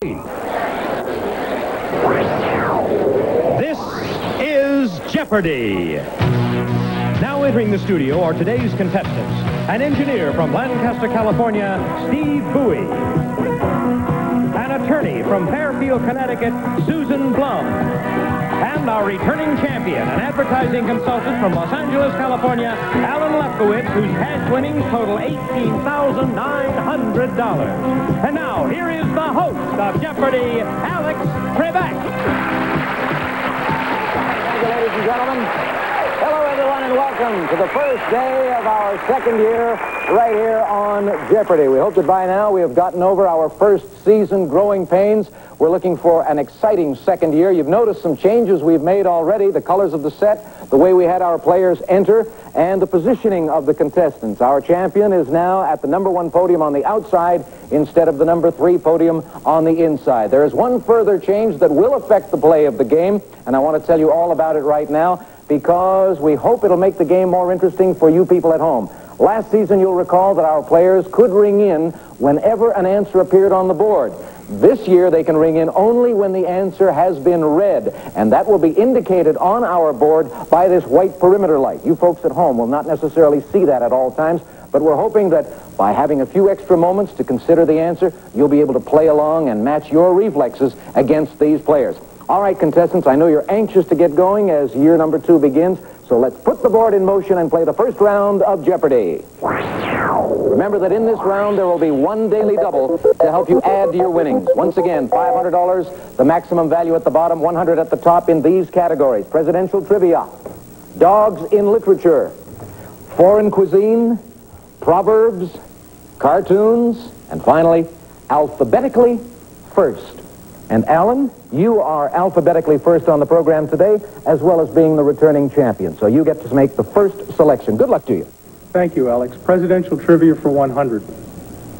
This is Jeopardy! Now entering the studio are today's contestants. An engineer from Lancaster, California, Steve Bowie. An attorney from Fairfield, Connecticut, Susan Blum. And our returning champion, an advertising consultant from Los Angeles, California, Alan Lefkowitz, whose cash winnings total $18,900. And now, here is the host of Jeopardy, Alex Trebek. Thank you, ladies and gentlemen. Hello, everyone, and welcome to the first day of our second year right here on Jeopardy. We hope that by now we have gotten over our first season growing pains. We're looking for an exciting second year. You've noticed some changes we've made already, the colors of the set, the way we had our players enter, and the positioning of the contestants. Our champion is now at the #1 podium on the outside instead of the #3 podium on the inside. There is one further change that will affect the play of the game, and I want to tell you all about it right now because we hope it'll make the game more interesting for you people at home. Last season, you'll recall that our players could ring in whenever an answer appeared on the board. This year, they can ring in only when the answer has been read, and that will be indicated on our board by this white perimeter light. You folks at home will not necessarily see that at all times, but we're hoping that by having a few extra moments to consider the answer, you'll be able to play along and match your reflexes against these players. All right, contestants, I know you're anxious to get going as year #2 begins, so let's put the board in motion and play the first round of Jeopardy! Remember that in this round, there will be one daily double to help you add to your winnings. Once again, $500, the maximum value at the bottom, $100 at the top in these categories: presidential trivia, dogs in literature, foreign cuisine, proverbs, cartoons, and finally, alphabetically first. And Alan, you are alphabetically first on the program today, as well as being the returning champion. So you get to make the first selection. Good luck to you. Thank you, Alex. Presidential trivia for 100.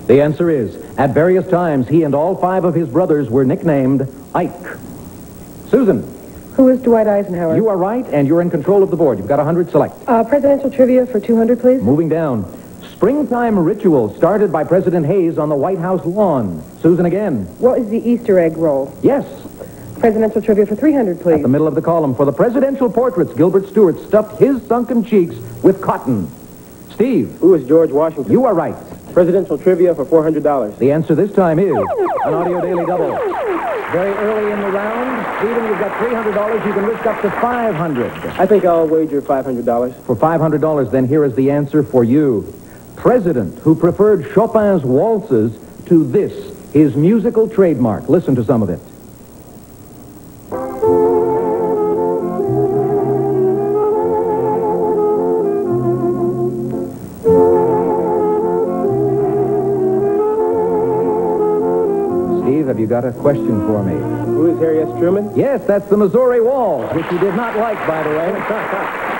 The answer is, at various times, he and all 5 of his brothers were nicknamed Ike. Susan. Who is Dwight Eisenhower? You are right, and you're in control of the board. You've got 100 select. Presidential trivia for 200, please. Moving down. Springtime ritual started by President Hayes on the White House lawn. Susan again. What is the Easter egg roll? Yes. Presidential trivia for 300, please. At the middle of the column. For the presidential portraits, Gilbert Stuart stuffed his sunken cheeks with cotton. Steve. Who is George Washington? You are right. Presidential trivia for $400. The answer this time is an audio daily double. Very early in the round, Stephen, you've got $300. You can risk up to $500. I think I'll wager $500. For $500, then here is the answer for you. President who preferred Chopin's waltzes to this, his musical trademark. Listen to some of it. Steve, have you got a question for me? Who is Harry S. Truman? Yes, that's the Missouri Waltz, which you did not like, by the way.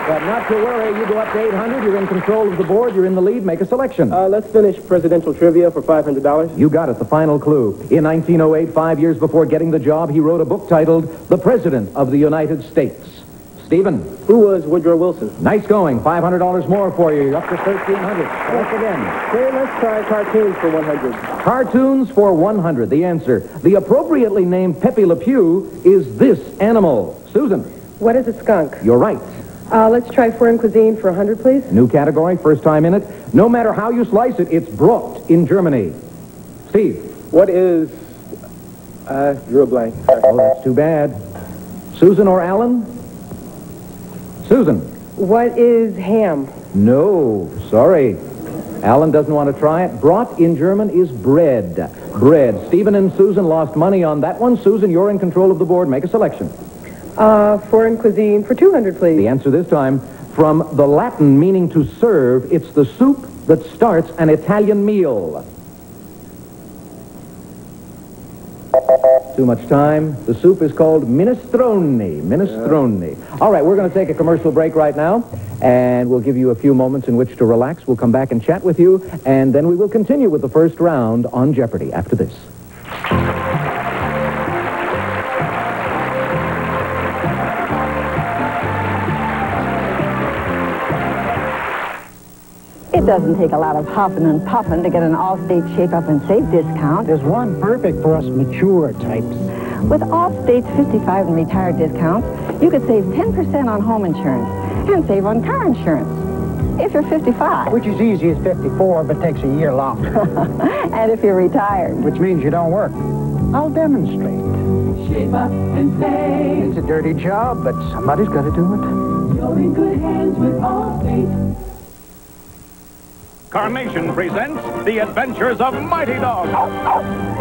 But not to worry, you go up to 800, you're in control of the board, you're in the lead, make a selection. Let's finish presidential trivia for $500. You got it, the final clue. In 1908, 5 years before getting the job, he wrote a book titled The President of the United States. Stephen. Who was Woodrow Wilson? Nice going, $500 more for you, you're up to $1,300. Select again. Okay, let's try cartoons for 100. Cartoons for 100, the answer. The appropriately named Pepe Le Pew is this animal. Susan. What is a skunk? You're right. Let's try foreign cuisine for 100, please. New category, first time in it. No matter how you slice it, it's brought in Germany. Steve. What is... drew a blank. Oh, that's too bad. Susan or Alan? Susan. What is ham? No, sorry. Alan doesn't want to try it. Brought in German is bread. Bread. Stephen and Susan lost money on that one. Susan, you're in control of the board. Make a selection. Foreign cuisine for 200, please. The answer this time, from the Latin meaning to serve, it's the soup that starts an Italian meal. Too much time. The soup is called minestrone. Minestrone. All right, we're going to take a commercial break right now, and we'll give you a few moments in which to relax. We'll come back and chat with you, and then we will continue with the first round on Jeopardy after this. It's Doesn't take a lot of huffing and puffing to get an Allstate Shape Up and Save discount. There's one perfect for us mature types. With Allstate's 55 and retired discounts, you could save 10% on home insurance and save on car insurance if you're 55. Which is easy as 54, but takes a year long. And if you're retired. Which means you don't work. I'll demonstrate. Shape up and save. It's a dirty job, but somebody's got to do it. You're in good hands with Allstate. Carnation presents The Adventures of Mighty Dogs.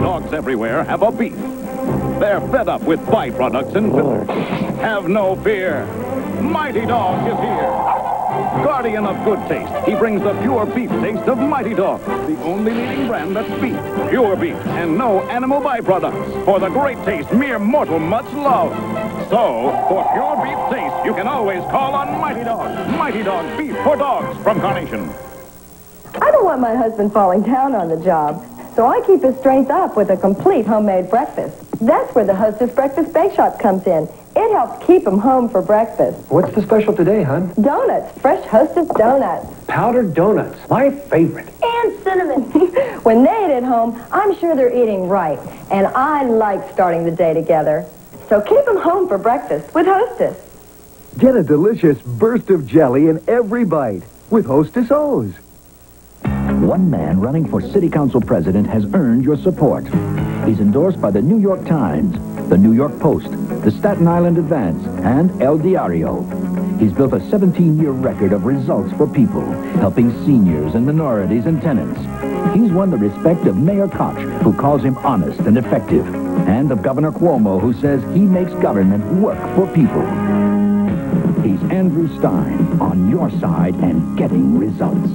Dogs everywhere have a beef. They're fed up with byproducts and fillers. Have no fear. Mighty Dog is here. Guardian of good taste, he brings the pure beef taste of Mighty Dog, the only leading brand that's beef, pure beef, and no animal byproducts. For the great taste mere mortal mutts love. So, for pure beef taste, you can always call on Mighty Dog. Mighty Dog beef for dogs from Carnation. I don't want my husband falling down on the job, so I keep his strength up with a complete homemade breakfast. That's where the Hostess Breakfast Bake Shop comes in. It helps keep him home for breakfast. What's the special today, hon? Donuts, fresh Hostess donuts. Powdered donuts, my favorite. And cinnamon. When they eat at home, I'm sure they're eating right. And I like starting the day together. So keep them home for breakfast with Hostess. Get a delicious burst of jelly in every bite with Hostess O's. One man running for city council president has earned your support. He's endorsed by the New York Times, the New York Post, the Staten Island Advance, and El Diario. He's built a 17-year record of results for people, helping seniors and minorities and tenants. He's won the respect of Mayor Koch, who calls him honest and effective, and of Governor Cuomo, who says he makes government work for people. He's Andrew Stein, on your side and getting results.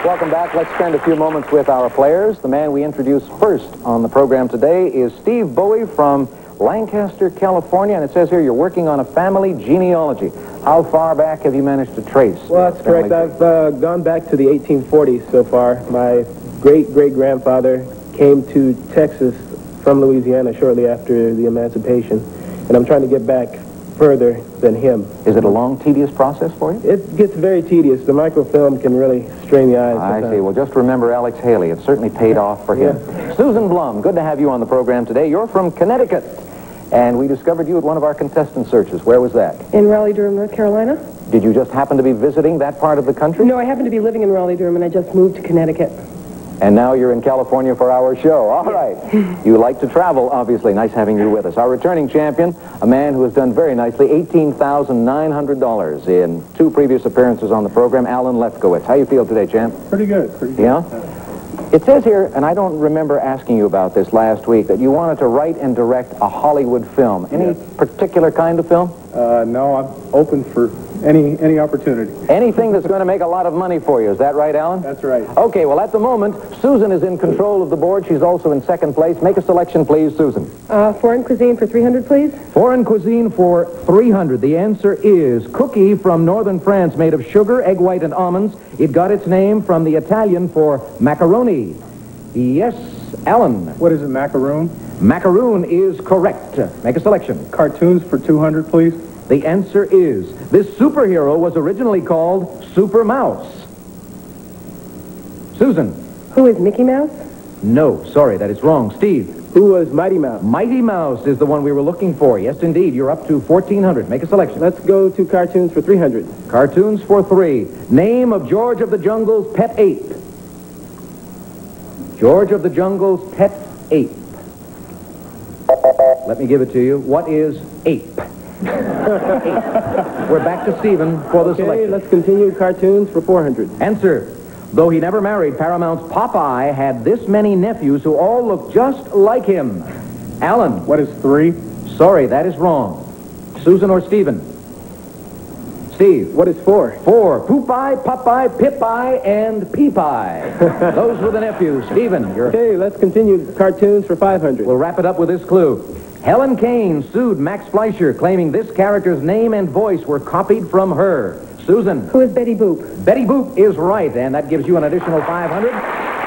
Welcome back. Let's spend a few moments with our players. The man we introduce first on the program today is Steve Bowie from Lancaster, California. And it says here you're working on a family genealogy. How far back have you managed to trace? Well, that's correct. I've gone back to the 1840s so far. My great-great-grandfather came to Texas from Louisiana shortly after the emancipation. And I'm trying to get back further than him. Is it a long, tedious process for you? It gets very tedious. The microfilm can really strain the eyes. I see. Well, just remember Alex Haley. It certainly paid off for him. Yeah. Susan Blum, good to have you on the program today. You're from Connecticut, and we discovered you at one of our contestant searches. Where was that? In Raleigh-Durham, North Carolina? Did you just happen to be visiting that part of the country? No, I happen to be living in Raleigh-Durham, and I just moved to Connecticut. And now you're in California for our show. All right. You like to travel, obviously. Nice having you with us. Our returning champion, a man who has done very nicely, $18,900 in 2 previous appearances on the program, Alan Lefkowitz. How you feel today, champ? Pretty good. Pretty good. Yeah? It says here, and I don't remember asking you about this last week, that you wanted to write and direct a Hollywood film. Any particular kind of film? No, I'm open for any opportunity. Anything that's going to make a lot of money for you. Is that right, Alan? That's right. Okay, well, at the moment, Susan is in control of the board. She's also in second place. Make a selection, please, Susan. Foreign cuisine for 300, please. Foreign cuisine for 300. The answer is cookie from northern France made of sugar, egg white, and almonds. It got its name from the Italian for macaroni. Yes, Alan. What is it, macaroon? Macaroon is correct. Make a selection. Cartoons for 200, please. The answer is, this superhero was originally called Super Mouse. Susan. Who is Mickey Mouse? No, sorry, that is wrong. Steve. Who was Mighty Mouse? Mighty Mouse is the one we were looking for. Yes, indeed. You're up to 1,400. Make a selection. Let's go to cartoons for 300. Cartoons for 3. Name of George of the Jungle's pet ape. George of the Jungle's pet ape. Let me give it to you. What is ape? We're back to Stephen for the selection. Okay, let's continue cartoons for 400. Answer. Though he never married, Paramount's Popeye had this many nephews who all look just like him. Alan. What is 3? Sorry, that is wrong. Susan or Stephen? Steve. What is 4? 4. Poopeye, Popeye, Pip-Eye, and Peep-Eye. Those were the nephews. Stephen, you're... Okay, let's continue cartoons for 500. We'll wrap it up with this clue. Helen Kane sued Max Fleischer, claiming this character's name and voice were copied from her. Susan. Who is Betty Boop? Betty Boop is right, and that gives you an additional 500.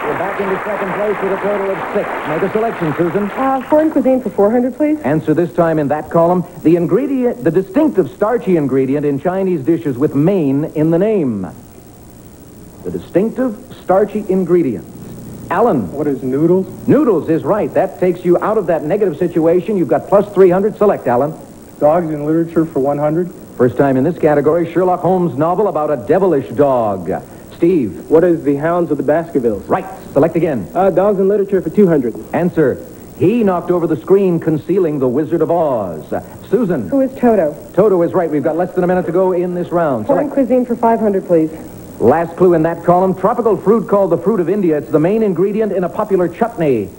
We're back into second place with a total of 6. Make a selection, Susan. Foreign cuisine for 400, please. Answer this time in that column. The distinctive starchy ingredient in Chinese dishes with Maine in the name. The distinctive starchy ingredient. Alan. What is noodles? Noodles is right. That takes you out of that negative situation. You've got plus 300. Select, Alan. Dogs in literature for 100. First time in this category, Sherlock Holmes novel about a devilish dog. Steve. What is the Hounds of the Baskervilles? Right. Select again. Dogs in literature for 200. Answer. He knocked over the screen concealing the Wizard of Oz. Susan. Who is Toto? Toto is right. We've got less than a minute to go in this round. Foreign cuisine for 500, please. Last clue in that column. Tropical fruit called the fruit of India. It's the main ingredient in a popular chutney.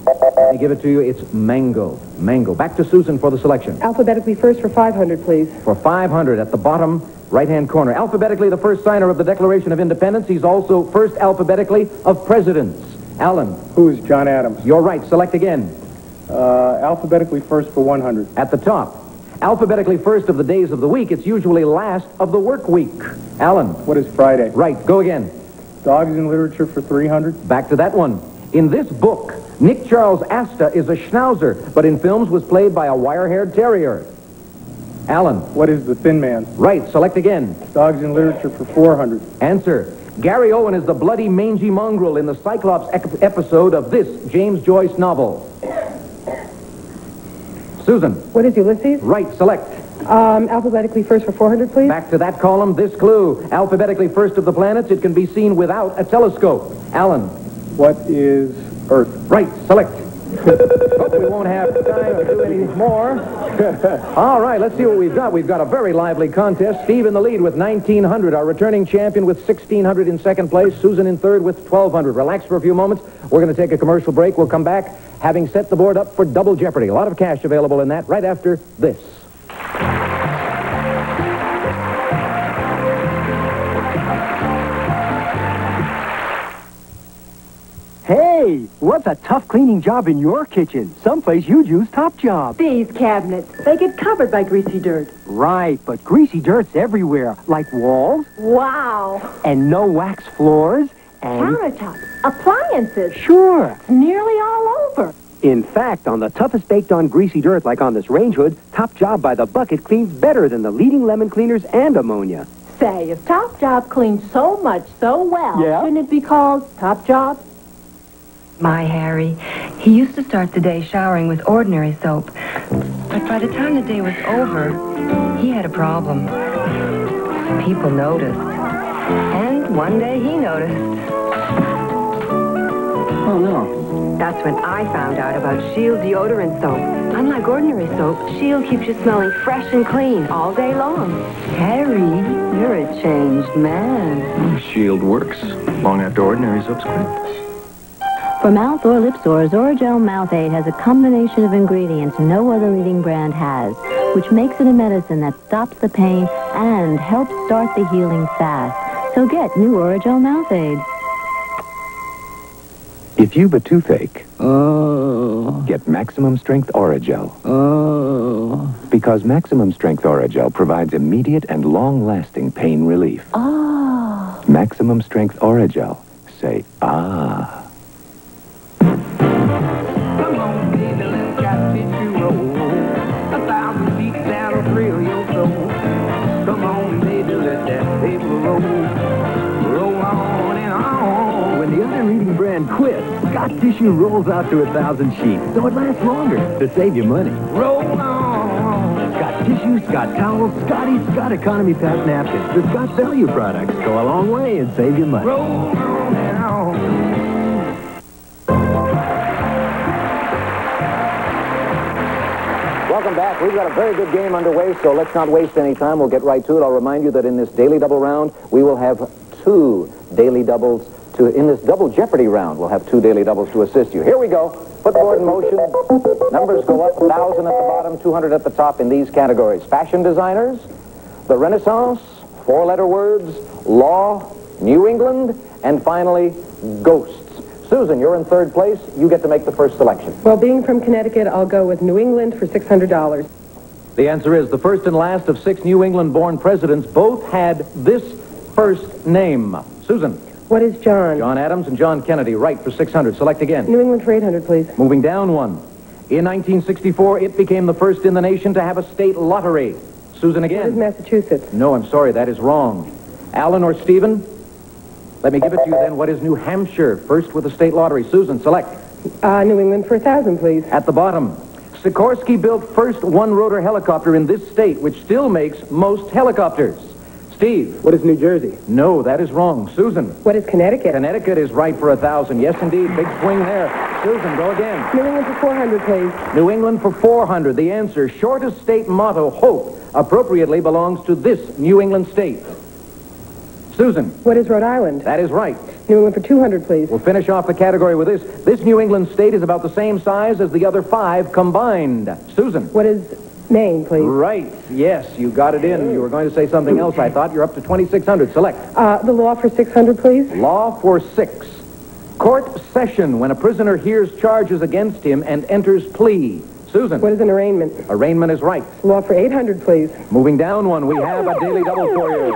Let me give it to you. It's mango. Mango. Back to Susan for the selection. Alphabetically first for 500, please. For 500 at the bottom right-hand corner. Alphabetically the first signer of the Declaration of Independence. He's also first alphabetically of presidents. Alan. Who is John Adams? You're right. Select again. Alphabetically first for 100. At the top. Alphabetically first of the days of the week. It's usually last of the work week. Alan. What is Friday? Right. Go again. Dogs in literature for 300. Back to that one. In this book, Nick Charles Asta is a schnauzer, but in films was played by a wire-haired terrier. Alan. What is the Thin Man? Right. Select again. Dogs in literature for 400. Answer. Gary Owen is the bloody, mangy mongrel in the Cyclops episode of this James Joyce novel. Susan. What is Ulysses? Right. Select. Alphabetically first for 400, please. Back to that column. This clue. Alphabetically first of the planets. It can be seen without a telescope. Alan. What is Earth? Right. Select. But we won't have time to do any more. All right, let's see what we've got. We've got a very lively contest. Steve in the lead with 1,900. Our returning champion with 1,600 in second place. Susan in third with 1,200. Relax for a few moments. We're going to take a commercial break. We'll come back having set the board up for Double Jeopardy. A lot of cash available in that right after this. Hey, what's a tough cleaning job in your kitchen? Someplace you'd use Top Job. These cabinets, they get covered by greasy dirt. Right, but greasy dirt's everywhere, like walls. Wow. And no wax floors. And Countertops, appliances. Sure. It's nearly all over. In fact, on the toughest baked-on greasy dirt, like on this range hood, Top Job by the bucket cleans better than the leading lemon cleaners and ammonia. Say, if Top Job cleans so much so well, Yeah? shouldn't it be called Top Job? My Harry. He used to start the day showering with ordinary soap. But by the time the day was over, he had a problem. People noticed. And one day he noticed. Oh, no. That's when I found out about Shield deodorant soap. Unlike ordinary soap, Shield keeps you smelling fresh and clean all day long. Harry, you're a changed man. Shield works long after ordinary soap's quit. For mouth or lip sores, Orajel Mouth Aid has a combination of ingredients no other leading brand has, which makes it a medicine that stops the pain and helps start the healing fast. So get new Orajel Mouth Aid. If you've a toothache, get Maximum Strength Orajel. Because Maximum Strength Orajel provides immediate and long-lasting pain relief. Maximum Strength Orajel. Say, ah. Come on, baby, let's catch it to roll. 1,000 feet that'll thrill your soul. Come on, baby, let that paper roll. Roll on and on. When the other leading brand quits, Scott Tissue rolls out to 1,000 sheets, so it lasts longer to save you money. Roll on. Scott Tissue, Scott Towels, Scotty, Scott Economy Pack Napkins. The Scott Value products go a long way and save you money. Roll on and on. Welcome back. We've got a very good game underway, so let's not waste any time. We'll get right to it. I'll remind you that in this daily double round, we will have 2 daily doubles in this double Jeopardy round. We'll have 2 daily doubles to assist you. Here we go. Put the board in motion. Numbers go up, 1,000 at the bottom, 200 at the top in these categories. Fashion designers, the Renaissance, 4-letter words, law, New England, and finally, ghosts. Susan, you're in third place. You get to make the first selection. Well, being from Connecticut, I'll go with New England for $600. The answer is the first and last of 6 New England-born presidents both had this first name. Susan. What is John? John Adams and John Kennedy. Right for 600. Select again. New England for 800, please. Moving down one. In 1964, it became the first in the nation to have a state lottery. Susan What is again. Massachusetts? No, I'm sorry, that is wrong. Alan or Stephen? Let me give it to you then. What is New Hampshire? First with the state lottery. Susan, select. New England for 1,000, please. At the bottom, Sikorsky built first one-rotor helicopter in this state, which still makes most helicopters. Steve. What is New Jersey? No, that is wrong. Susan. What is Connecticut? Connecticut is right for 1,000. Yes, indeed. Big swing there. Susan, go again. New England for 400, please. New England for 400. The answer, shortest state motto, hope, appropriately belongs to this New England state. Susan. What is Rhode Island? That is right. New England for 200, please. We'll finish off the category with this. This New England state is about the same size as the other 5 combined. Susan. What is Maine, please? Right. Yes, you got it in. You were going to say something else, I thought. You're up to 2,600. Select. The law for 600, please. Law for 6. Court session when a prisoner hears charges against him and enters plea. Susan. What is an arraignment? Arraignment is right. Law for 800, please. Moving down one, we have a daily double for you.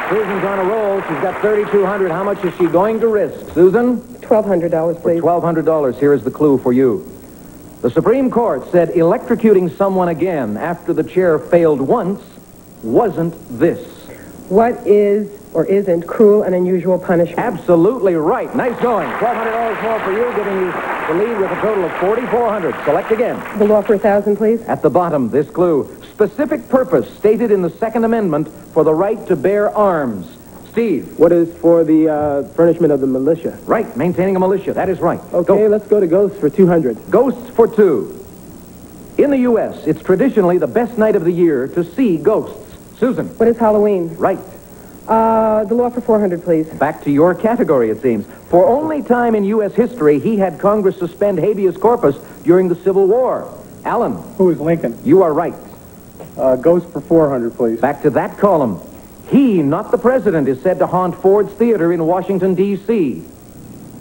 Susan's on a roll. She's got 3,200. How much is she going to risk? Susan? $1,200, please. For $1,200, here is the clue for you. The Supreme Court said electrocuting someone again after the chair failed once wasn't this. What is or isn't cruel and unusual punishment? Absolutely right. Nice going. $1,200 more for you, giving you the lead with a total of 4,400. Select again. The law for 1,000, please. At the bottom, this clue. Specific purpose stated in the Second Amendment for the right to bear arms. Steve. What is for the furnishment of the militia? Right, maintaining a militia. That is right. Okay, let's go to ghosts for 200. Ghosts for 2. In the U.S., it's traditionally the best night of the year to see ghosts. Susan. What is Halloween? Right. The law for 400, please. Back to your category, it seems. For only time in U.S. history, he had Congress suspend habeas corpus during the Civil War. Alan. Who is Lincoln? You are right. Ghost for 400, please. Back to that column. He, not the president, is said to haunt Ford's Theater in Washington, D.C.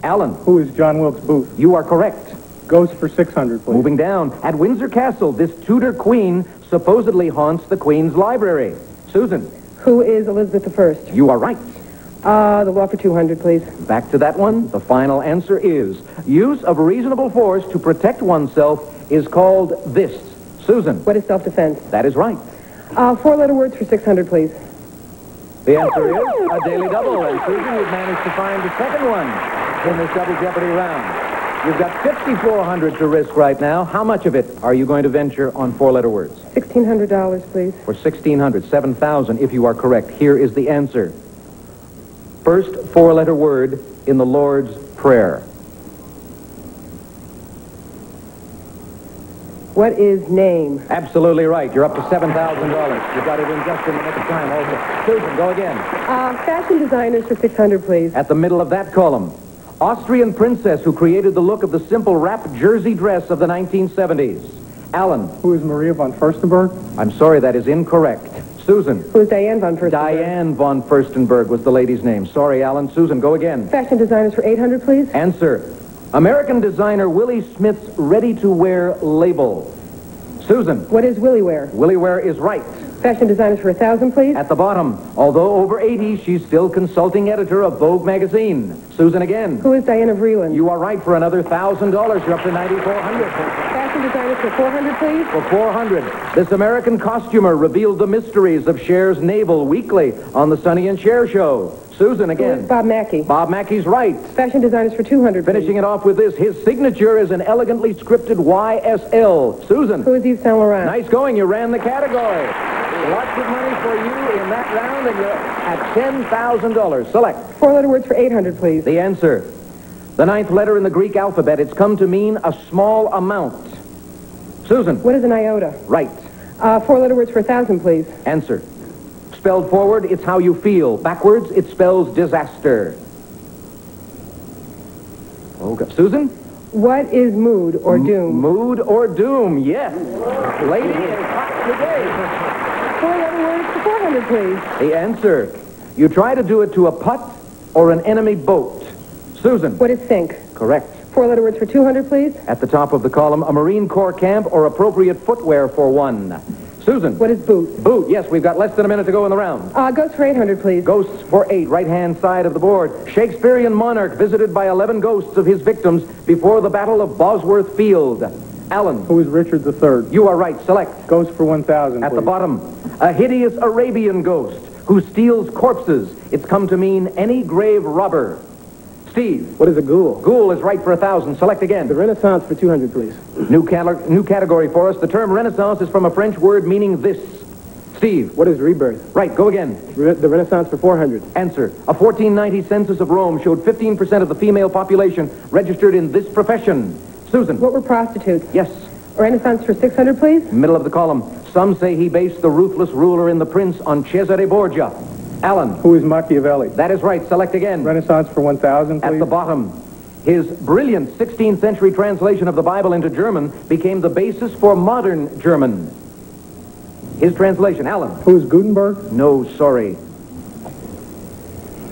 Alan. Who is John Wilkes Booth? You are correct. Ghost for 600, please. Moving down. At Windsor Castle, this Tudor queen supposedly haunts the Queen's Library. Susan. Who is Elizabeth I? You are right. The law for 200, please. Back to that one. The final answer is use of reasonable force to protect oneself is called this. Susan. What is self-defense? That is right. 4-letter words for 600, please. The answer is a daily double. And Susan, you've managed to find the second one in this Double Jeopardy round. You've got 5,400 to risk right now. How much of it are you going to venture on 4-letter words? $1,600, please. For 1,600, 7,000 if you are correct. Here is the answer. First 4-letter word in the Lord's Prayer. What is name? Absolutely right. You're up to $7,000. You got it in just in the nick of time also. Susan, go again. Fashion designers for 600, please. At the middle of that column. Austrian princess who created the look of the simple wrap jersey dress of the 1970s. Alan. Who is Maria von Furstenberg? I'm sorry, that is incorrect. Susan. Who is Diane von Furstenberg? Diane von Furstenberg was the lady's name. Sorry, Alan. Susan, go again. Fashion designers for 800, please. Answer. American designer Willie Smith's ready-to-wear label. Susan. What is Willie wear? Willie wear is right. Fashion designers for 1,000, please. At the bottom. Although over 80, she's still consulting editor of Vogue magazine. Susan again. Who is Diana Vreeland? You are right for another $1,000. You're up to 9,400. Fashion designers for 400, please. For 400. This American costumer revealed the mysteries of Cher's navel weekly on the Sonny and Cher show. Susan again. Who is Bob Mackey? Bob Mackey's right. Fashion designers for 200, please. Finishing it off with this. His signature is an elegantly scripted YSL. Susan. Who is Yves Saint Laurent? Nice going. You ran the category. Lots of money for you in that round, and you're at $10,000. Select. 4-letter words for 800, please. The answer. The 9th letter in the Greek alphabet. It's come to mean a small amount. Susan. What is an iota? Right. 4-letter words for 1,000, please. Answer. Spelled forward, it's how you feel. Backwards, it spells disaster. Okay. Susan? What is mood or doom? Mood or doom, yes. Lady is hot today. 4-letter words for 400, please. The answer. You try to do it to a putt or an enemy boat. Susan. What is sink? Correct. 4-letter words for 200, please. At the top of the column, a Marine Corps camp or appropriate footwear for one. Susan. What is boot? Boot, yes, we've got less than a minute to go in the round. Ghost for 800, please. Ghosts for 8, right-hand side of the board. Shakespearean monarch visited by 11 ghosts of his victims before the Battle of Bosworth Field. Alan. Who is Richard III? You are right. Select. Ghost for 1,000, At please. the bottom, a hideous Arabian ghost who steals corpses. It's come to mean any grave robber. Steve. What is a ghoul? Ghoul is right for 1,000. Select again. The Renaissance for 200, please. New category for us. The term Renaissance is from a French word meaning this. Steve. What is rebirth? Right, go again. The Renaissance for 400. Answer. A 1490 census of Rome showed 15% of the female population registered in this profession. Susan. What were prostitutes? Yes. Renaissance for 600, please. Middle of the column. Some say he based the ruthless ruler in The Prince on Cesare Borgia. Alan. Who is Machiavelli? That is right. Select again. Renaissance for 1,000, please. At the bottom. His brilliant 16th century translation of the Bible into German became the basis for modern German. His translation. Alan. Who's Gutenberg? No, sorry.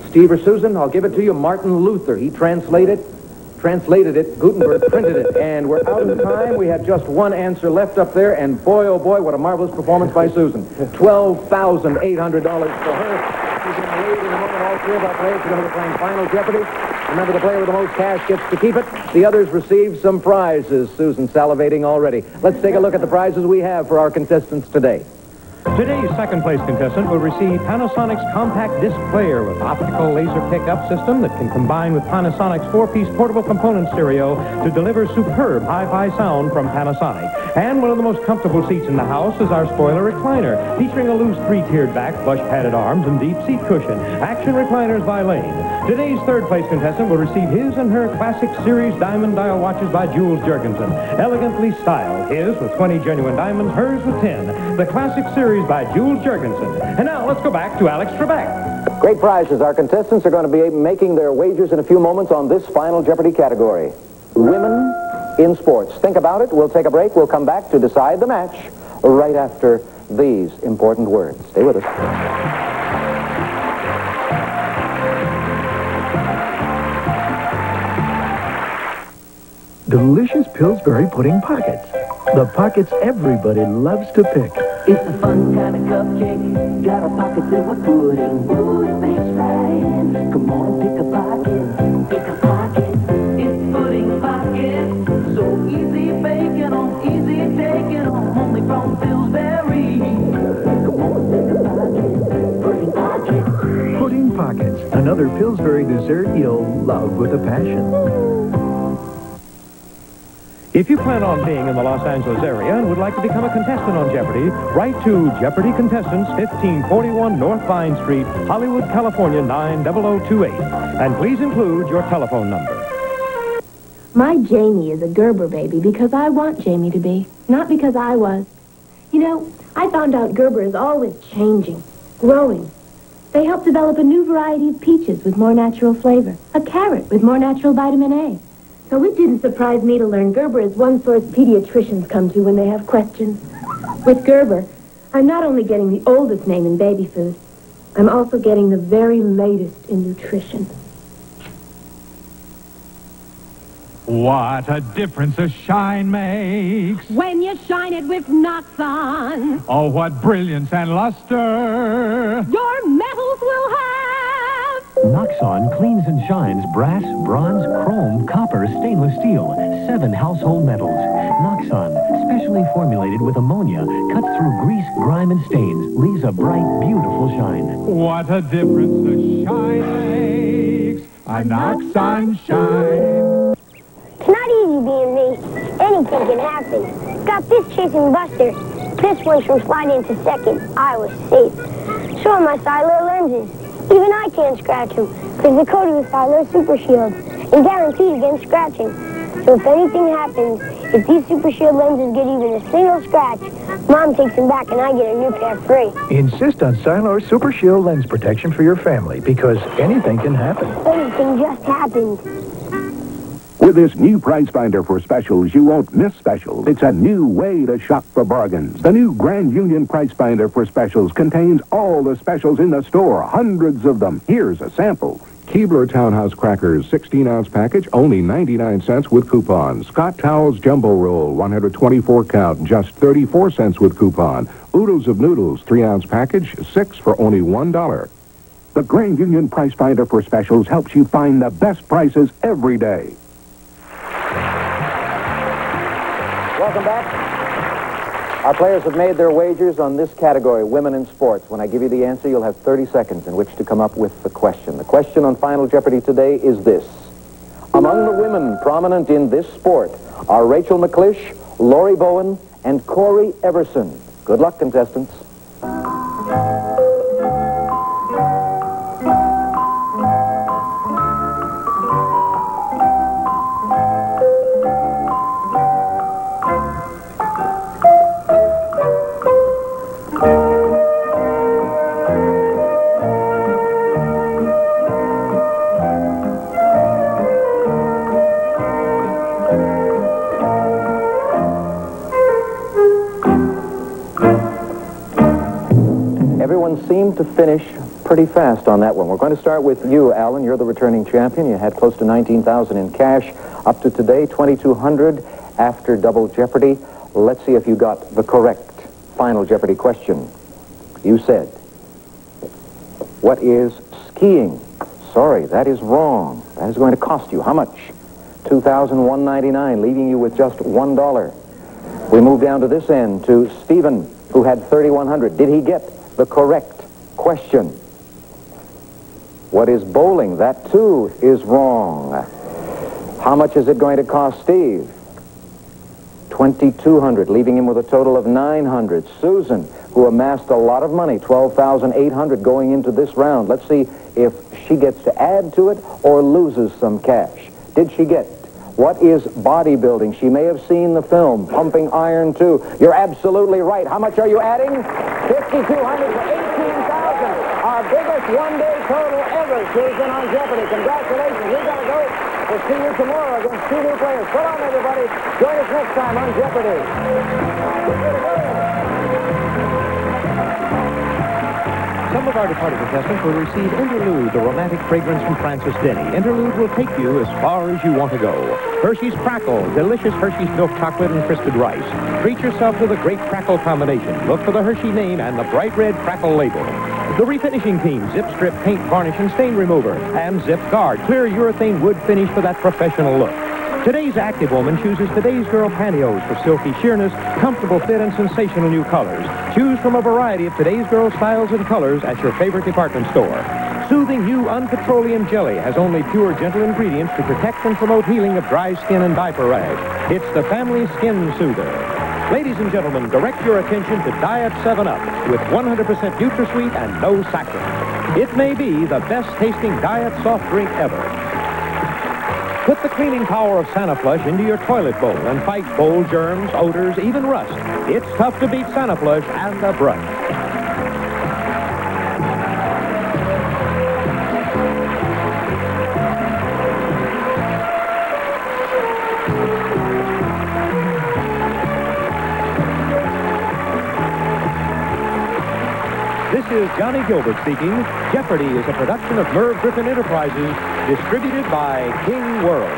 Steve or Susan, I'll give it to you. Martin Luther. He translated it. Gutenberg printed it. And we're out of time. We had just one answer left up there. And boy, oh boy, what a marvelous performance by Susan. $12,800 for her. She's going to lead in a moment. All three of our players are going to be playing Final Jeopardy. Remember, the player with the most cash gets to keep it. The others receive some prizes. Susan's salivating already. Let's take a look at the prizes we have for our contestants today. Today's second-place contestant will receive Panasonic's compact disc player with optical laser pickup system that can combine with Panasonic's 4-piece portable component stereo to deliver superb hi-fi sound from Panasonic. And one of the most comfortable seats in the house is our spoiler recliner, featuring a loose 3-tiered back, plush-padded arms, and deep seat cushion. Action recliners by Lane. Today's third-place contestant will receive his and her classic series diamond dial watches by Jules Jurgensen. Elegantly styled, his with 20 genuine diamonds, hers with 10. The classic series by Jules Jurgensen. And now let's go back to Alex Trebek. Great prizes. Our contestants are going to be making their wagers in a few moments on this Final Jeopardy category. Women in sports. Think about it. We'll take a break. We'll come back to decide the match right after these important words. Stay with us. Delicious Pillsbury pudding pockets. The pockets everybody loves to pick. It's a fun kind of cupcake. Got a pocket filled with pudding. Ooh, it makes right. Come on, pick a pocket. Pick a pocket. It's pudding pocket. So easy baking on, easy taking on. Only from Pillsbury. Come on, pick a pocket. Pudding pocket. Pudding pockets. Another Pillsbury dessert you'll love with a passion. If you plan on being in the Los Angeles area and would like to become a contestant on Jeopardy, write to Jeopardy Contestants, 1541 North Vine Street, Hollywood, California, 90028. And please include your telephone number. My Jamie is a Gerber baby because I want Jamie to be, not because I was. You know, I found out Gerber is always changing, growing. They help develop a new variety of peaches with more natural flavor, a carrot with more natural vitamin A. So it didn't surprise me to learn Gerber is one source pediatricians come to when they have questions. With Gerber, I'm not only getting the oldest name in baby food, I'm also getting the very latest in nutrition. What a difference a shine makes. When you shine it with Noxon, Oh, what brilliance and luster. your metals will have. Noxon cleans and shines brass, bronze, chrome, copper, stainless steel, 7 household metals. Noxon, specially formulated with ammonia, cuts through grease, grime, and stains, leaves a bright, beautiful shine. What a difference a shine makes. A Noxon shine. It's not easy being me. Anything can happen. Got this chasing Buster. This one from sliding into second. I was safe. So are my Styler lenses. Even I can't scratch them, because they're coated with Styler Super Shield and guaranteed against scratching. So if anything happens, if these Super Shield lenses get even a single scratch, Mom takes them back and I get a new pair free. Insist on Stylar Super Shield lens protection for your family because anything can happen. Anything just happened. With this new price finder for specials, you won't miss specials. It's a new way to shop for bargains. The new Grand Union price finder for specials contains all the specials in the store, hundreds of them. Here's a sample. Keebler Townhouse Crackers, 16-ounce package, only 99 cents with coupon. Scott Towels Jumbo Roll, 124 count, just 34 cents with coupon. Oodles of Noodles, 3-ounce package, 6 for only $1. The Grand Union Price Finder for specials helps you find the best prices every day. Welcome back. Our players have made their wagers on this category, women in sports. When I give you the answer, you'll have 30 seconds in which to come up with the question. The question on Final Jeopardy today is this. Among the women prominent in this sport are Rachel McClish, Lori Bowen, and Corey Everson. Good luck, contestants. Everyone seemed to finish pretty fast on that one. We're going to start with you, Alan. You're the returning champion. You had close to $19,000 in cash. Up to today, $2,200 after Double Jeopardy. Let's see if you got the correct Final Jeopardy question. You said, what is skiing? Sorry, that is wrong. That is going to cost you how much? $2,199, leaving you with just $1. We move down to this end to Stephen, who had $3,100. Did he get the correct question? What is bowling? That too is wrong. How much is it going to cost Steve? $2,200, leaving him with a total of $900. Susan, who amassed a lot of money, $12,800 going into this round. Let's see if she gets to add to it or loses some cash. Did she get? What is bodybuilding? She may have seen the film, Pumping Iron 2. You're absolutely right. How much are you adding? $5,200 for $18,000. Our biggest one-day total ever, Susan, on Jeopardy. Congratulations. We got to go. We'll see you tomorrow against 2 new players. So long, everybody. Join us next time on Jeopardy. Some of our departed contestants will receive Interlude, the romantic fragrance from Francis Denny. Interlude will take you as far as you want to go. Hershey's Crackle, delicious Hershey's milk chocolate and crisped rice. Treat yourself to the great Crackle combination. Look for the Hershey name and the bright red Crackle label. The refinishing team, Zip Strip Paint Varnish and Stain Remover, and Zip Guard, clear urethane wood finish for that professional look. Today's active woman chooses Today's Girl pantyhose for silky sheerness, comfortable fit, and sensational new colors. Choose from a variety of Today's Girl styles and colors at your favorite department store. Soothing new unpetroleum jelly has only pure, gentle ingredients to protect and promote healing of dry skin and diaper rash. It's the Family Skin Soother. Ladies and gentlemen, direct your attention to Diet 7-Up with 100% NutraSweet and no saccharin. It may be the best-tasting diet soft drink ever. Put the cleaning power of Sanaflush into your toilet bowl and fight bowl germs, odors, even rust. It's tough to beat Sanaflush and the brush. This is Johnny Gilbert speaking. Jeopardy is a production of Merv Griffin Enterprises, distributed by King World.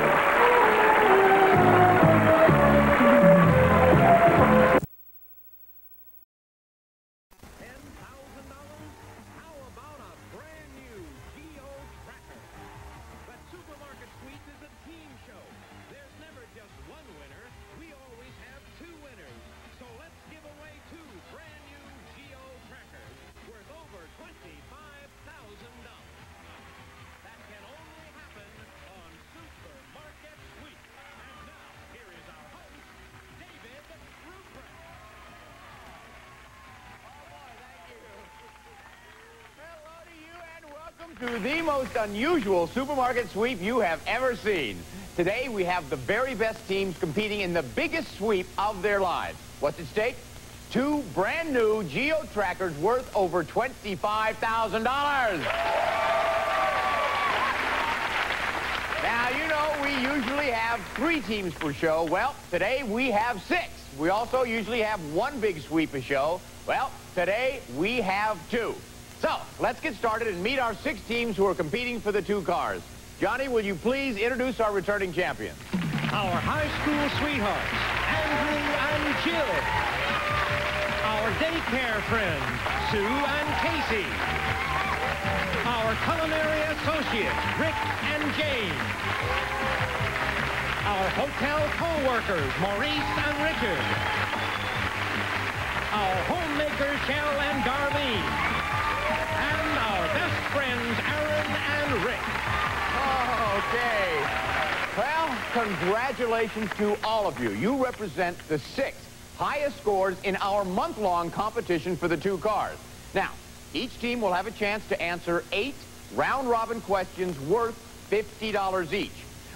To the most unusual supermarket sweep you have ever seen. Today we have the very best teams competing in the biggest sweep of their lives. What's at stake? 2 brand new Geo Trackers worth over $25,000. Now, you know, we usually have 3 teams per show. Well, today we have 6. We also usually have 1 big sweep a show. Well, today we have 2. So, let's get started and meet our 6 teams who are competing for the 2 cars. Johnny, will you please introduce our returning champions? Our high school sweethearts, Andrew and Jill. Our daycare friends, Sue and Casey. Our culinary associates, Rick and Jane. Our hotel co-workers, Maurice and Richard. Our homemakers, Shell and Darlene. And our best friends, Aaron and Rick. Okay. Well, congratulations to all of you. You represent the 6 highest scores in our month-long competition for the 2 cars. Now, each team will have a chance to answer 8 round-robin questions worth $50 each.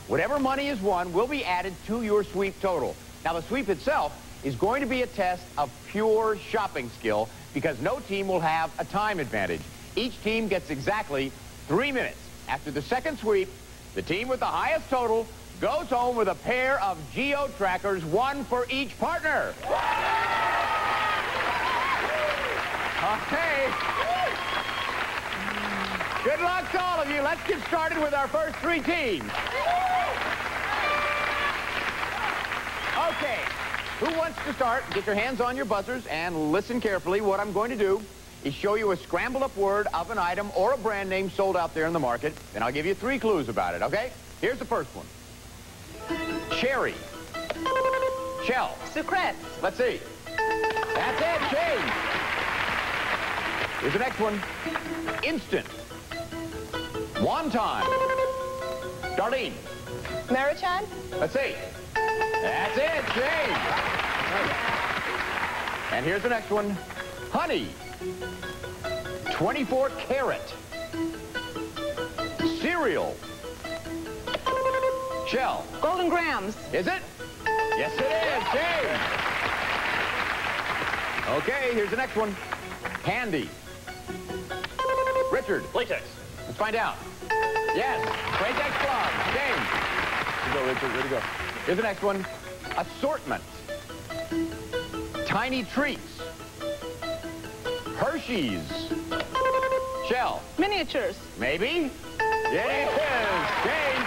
Whatever money is won will be added to your sweep total. Now, the sweep itself is going to be a test of pure shopping skill because no team will have a time advantage. Each team gets exactly 3 minutes. After the second sweep, the team with the highest total goes home with a pair of Geo trackers, 1 for each partner. Okay. Good luck to all of you. Let's get started with our first 3 teams. Okay. Who wants to start? Get your hands on your buzzers and listen carefully. What I'm going to do is show you a scrambled up word of an item or a brand name sold out there in the market. Then I'll give you 3 clues about it, okay? Here's the first one. Cherry. Shell. Sucrete. Let's see. That's it, Shane. Here's the next one. Instant. Wonton. Darlene. Marichan. Let's see. That's it, Shane. And here's the next one. Honey. 24 karat. Cereal. Shell. Golden Grams. Is it? Yes, it is, Shane. Okay, here's the next one. Candy. Richard. Latex. Let's find out. Yes, latex gloves. Shane. Here you go, Richard. Where'd you go? Here's the next one. Assortment. Tiny treats. Hershey's. Shell. Miniatures. Maybe? It is. Shane.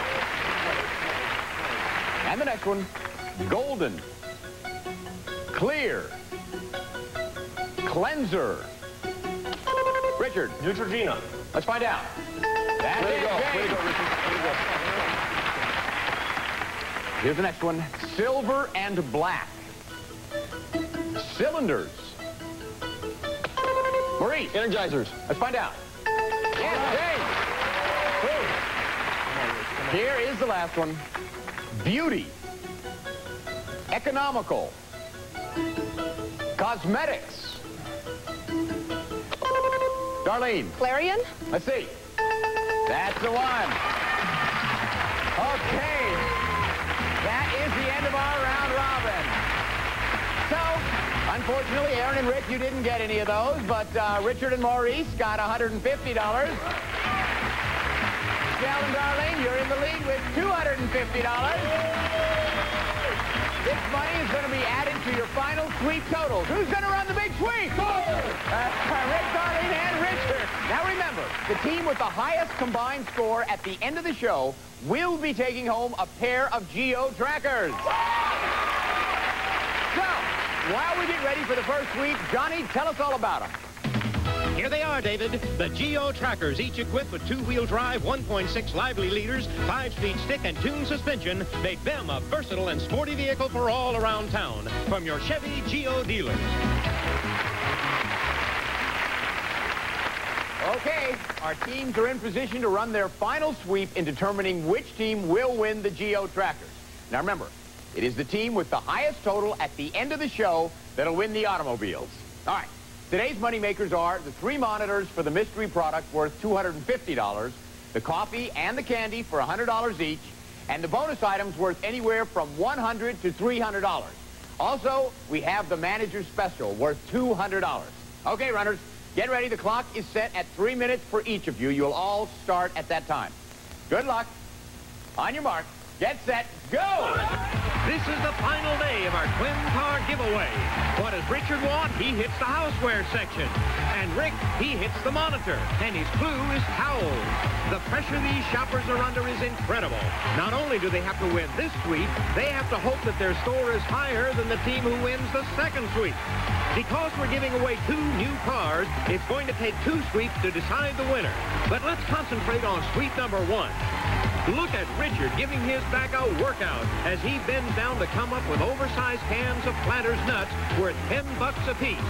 And the next one. Golden. Clear. Cleanser. Richard. Neutrogena. Let's find out. That's it, Shane. Way to go, Richard. Way to go. Here's the next one. Silver and black. Cylinders. Maurice. Energizers. Let's find out. Yes, Shane. Here is the last one. Beauty. Economical. Cosmetics. Darlene. Clarion. Let's see. That's the one. Okay. That is the end of our round robin. So, unfortunately, Aaron and Rick, you didn't get any of those, but Richard and Maurice got $150. Shell and Darlene, you're in the lead with $250. This money is going to be added to your final sweep totals. Who's going to run the big sweep? Rick, Darlene, and Richard. Now remember, the team with the highest combined score at the end of the show will be taking home a pair of Geo trackers. So, while we get ready for the first sweep, Johnny, tell us all about them. Here they are, David. The Geo trackers, each equipped with 2-wheel drive, 1.6 lively liters, 5-speed stick, and tuned suspension, make them a versatile and sporty vehicle for all around town. From your Chevy Geo dealer. Okay, our teams are in position to run their final sweep in determining which team will win the Geo trackers. Now remember, it is the team with the highest total at the end of the show that'll win the automobiles. All right. Today's moneymakers are the 3 monitors for the mystery product worth $250, the coffee and the candy for $100 each, and the bonus items worth anywhere from $100 to $300. Also, we have the manager's special worth $200. Okay, runners, get ready. The clock is set at 3 minutes for each of you. You'll all start at that time. Good luck. On your mark. get set, go! This is the final day of our twin car giveaway. What does Richard want? He hits the houseware section. And Rick, he hits the monitor. And his clue is towels. The pressure these shoppers are under is incredible. Not only do they have to win this sweep, they have to hope that their score is higher than the team who wins the second sweep. Because we're giving away 2 new cars, it's going to take 2 sweeps to decide the winner. But let's concentrate on sweep number 1. Look at Richard giving his back a workout as he bends down to come up with oversized cans of Planters nuts worth $10 apiece.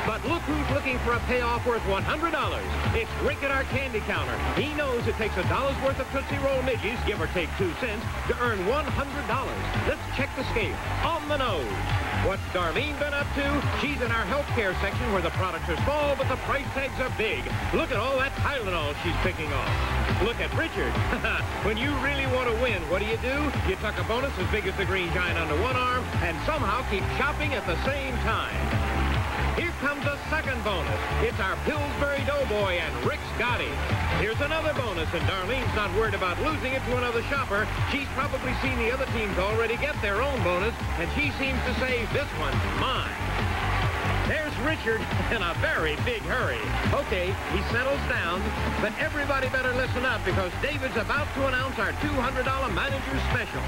But look who's looking for a payoff worth $100. It's Rick at our candy counter. He knows it takes $1 worth of Tootsie Roll midgies, give or take 2 cents, to earn $100. Let's check the scale. On the nose. What's Darlene been up to? She's in our healthcare section where the products are small, but the price tags are big. Look at all that Tylenol she's picking off. Look at Richard. When you really want to win, what do? You tuck a bonus as big as the green giant under one arm and somehow keep shopping at the same time. Here comes a second bonus. It's our Pillsbury Doughboy, and Rick's got him. Here's another bonus, and Darlene's not worried about losing it to another shopper. She's probably seen the other teams already get their own bonus, and she seems to say, this one's mine. There's Richard in a very big hurry. Okay, he settles down, but everybody better listen up because David's about to announce our $200 manager's special.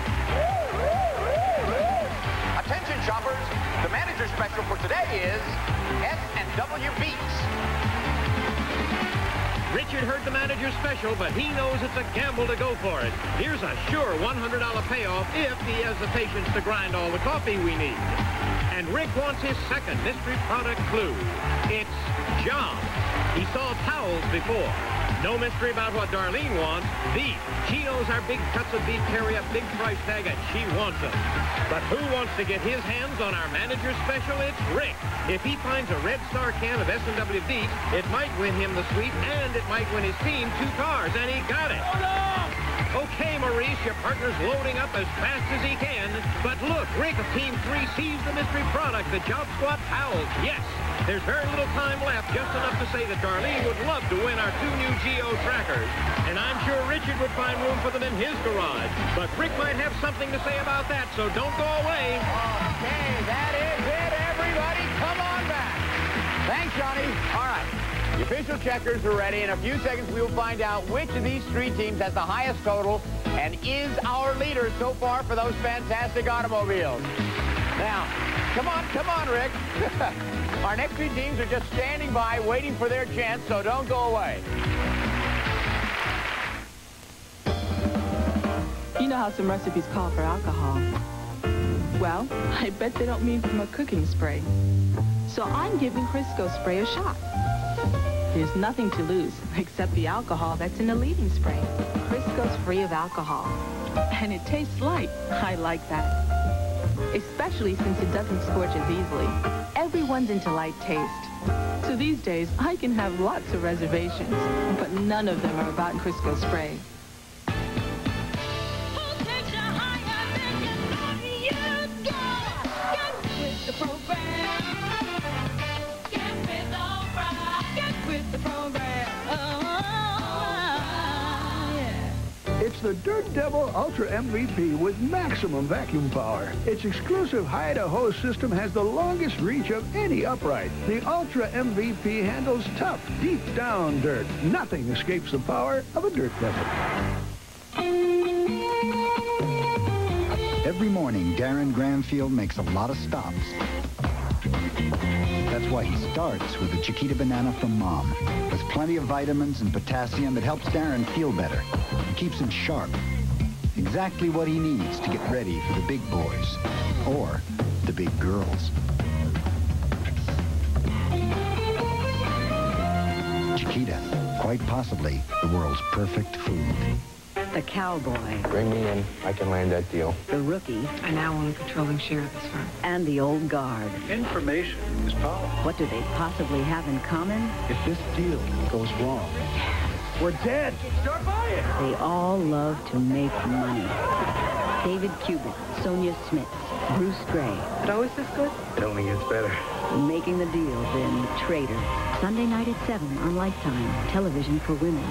Attention shoppers, the manager special for today is S&W Beats. Richard heard the manager's special, but he knows it's a gamble to go for it. Here's a sure $100 payoff if he has the patience to grind all the coffee we need. And Rick wants his second mystery product clue. It's job. He saw towels before. No mystery about what Darlene wants. Beef. She knows our big cuts of beef carry a big price tag, and she wants them. But who wants to get his hands on our manager's special? It's Rick. If he finds a Red Star can of S&W beef, it might win him the sweep, and it might win his team 2 cars, and he got it. Okay, Maurice, your partner's loading up as fast as he can. But look, Rick of Team 3 sees the mystery product, the Job Squad towels. Yes, there's very little time left, just enough to say that Darlene would love to win our 2 new Geo trackers. And I'm sure Richard would find room for them in his garage. But Rick might have something to say about that, so don't go away. Okay, that is it, everybody. Come on back. Thanks, Johnny. All right. The official checkers are ready. In a few seconds, we will find out which of these 3 teams has the highest total and is our leader so far for those fantastic automobiles. Now, come on, Rick. Our next 3 teams are just standing by, waiting for their chance, so don't go away. You know how some recipes call for alcohol. Well, I bet they don't mean from a cooking spray. So I'm giving Crisco Spray a shot. There's nothing to lose except the alcohol that's in the leading spray. Crisco's free of alcohol. And it tastes light. I like that. Especially since it doesn't scorch as easily. Everyone's into light taste. So these days, I can have lots of reservations, but none of them are about Crisco Spray. It's the Dirt Devil Ultra MVP with maximum vacuum power. Its exclusive high-to-hose system has the longest reach of any upright. The Ultra MVP handles tough, deep-down dirt. Nothing escapes the power of a Dirt Devil. Every morning, Darren Granfield makes a lot of stops. That's why he starts with a Chiquita banana from Mom, with plenty of vitamins and potassium that helps Darren feel better and keeps him sharp. Exactly what he needs to get ready for the big boys, or the big girls. Chiquita, quite possibly the world's perfect food. The cowboy. Bring me in. I can land that deal. The rookie. I now own a controlling share of this firm. And the old guard. Information is power. What do they possibly have in common? If this deal goes wrong, we're dead. Start buying. They all love to make money. David Cubitt, Sonia Smith, Bruce Gray. But always this good? It only gets better. Making the deal, then Trader. Sunday night at 7 on Lifetime. Television for women.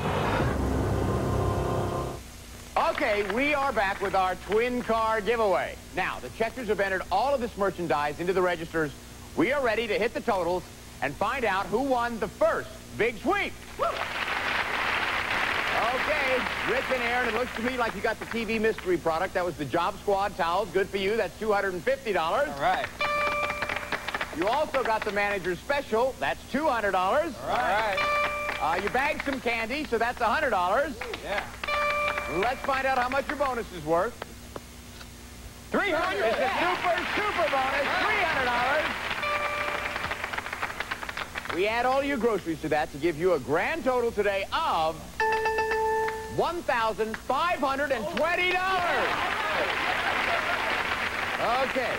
Okay, we are back with our twin car giveaway. Now, the checkers have entered all of this merchandise into the registers. We are ready to hit the totals and find out who won the first big sweep. Okay, Rick and Aaron, it looks to me like you got the TV mystery product. That was the Job Squad towels. Good for you. That's $250. All right. You also got the manager's special. That's $200. All right. You bagged some candy, so that's $100. Yeah. Let's find out how much your bonus is worth. $300. It's a super bonus. $300. We add all your groceries to that to give you a grand total today of $1,520. Okay.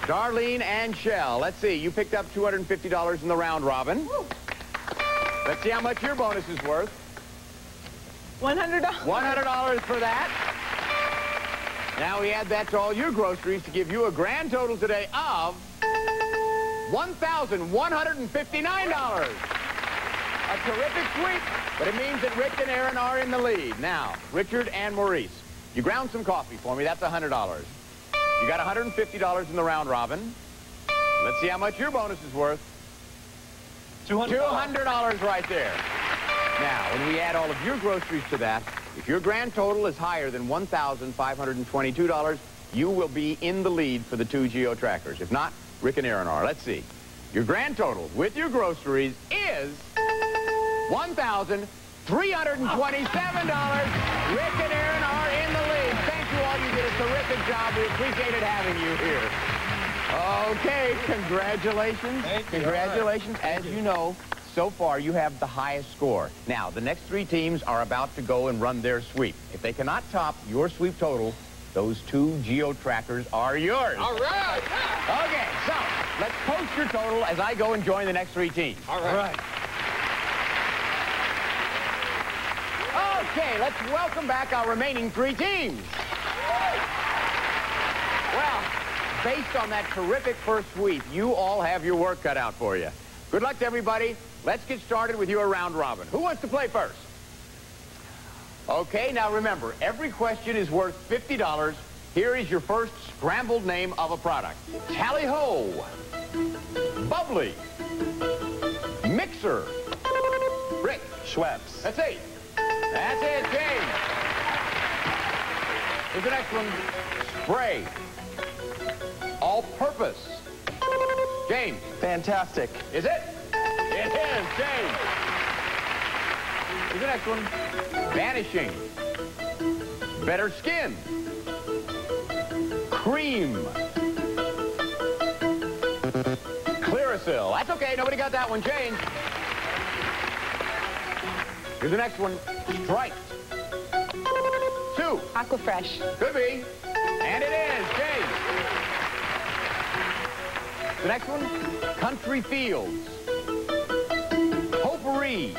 Darlene and Shell, let's see. You picked up $250 in the round robin. Let's see how much your bonus is worth. $100. $100 for that. Now we add that to all your groceries to give you a grand total today of $1,159. A terrific sweep, but it means that Rick and Aaron are in the lead. Now, Richard and Maurice, you ground some coffee for me. That's $100. You got $150 in the round robin. Let's see how much your bonus is worth. $200 right there. Now, when we add all of your groceries to that, if your grand total is higher than $1,522, you will be in the lead for the 2 Geo trackers. If not, Rick and Aaron are. Let's see. Your grand total with your groceries is $1,327. Rick and Aaron are in the lead. Thank you all. You did a terrific job. We appreciated having you here. Okay, congratulations. Congratulations. As you know, so far you have the highest score. Now, the next 3 teams are about to go and run their sweep. If they cannot top your sweep total, those 2 Geo trackers are yours. All right. Okay, so let's post your total as I go and join the next 3 teams. All right. Okay, let's welcome back our remaining 3 teams. Well, based on that terrific first sweep, you all have your work cut out for you. Good luck to everybody. Let's get started with your round robin. Who wants to play first? Okay, now remember, every question is worth $50. Here is your first scrambled name of a product. Tally-ho, Bubbly, Mixer, Rick. Schweppes. That's 8. That's it, James. Here's the next one. Spray. All-purpose. James. Fantastic. Is it? It is, James. Here's the next one. Vanishing. Better skin. Cream. Clearasil. That's okay. Nobody got that one. James. Here's the next one. Striped. Sue. Aquafresh. Could be. And it is. James. The next one. Country Fields. Potpourri.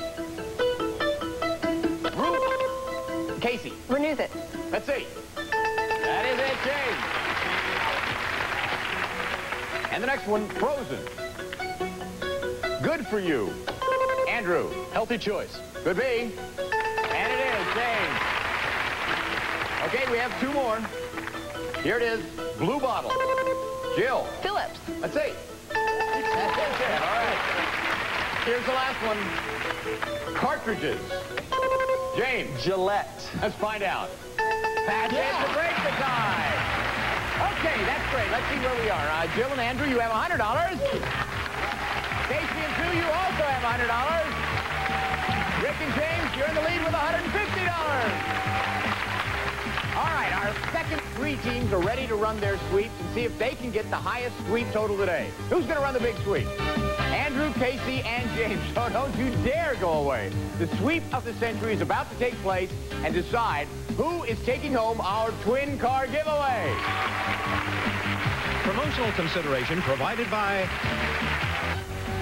Root. Casey. Renews it. Let's see. That is it, James. And the next one, Frozen. Good for you. Andrew. Healthy choice. Could be. And it is, James. Okay, we have 2 more. Here it is, Blue Bottle. Jill. Phillips. Let's see. That's it. All right. Here's the last one. Cartridges. James. Gillette. Let's find out. That's it to break the tie. Okay, that's great. Let's see where we are. Jill and Andrew, you have $100. Casey and Sue, you also have $100. Rick and James, you're in the lead with $150. All right, our second 3 teams are ready to run their sweeps and see if they can get the highest sweep total today. Who's going to run the big sweep? Andrew, Casey, and James. So don't you dare go away. The sweep of the century is about to take place and decide who is taking home our twin car giveaway. Promotional consideration provided by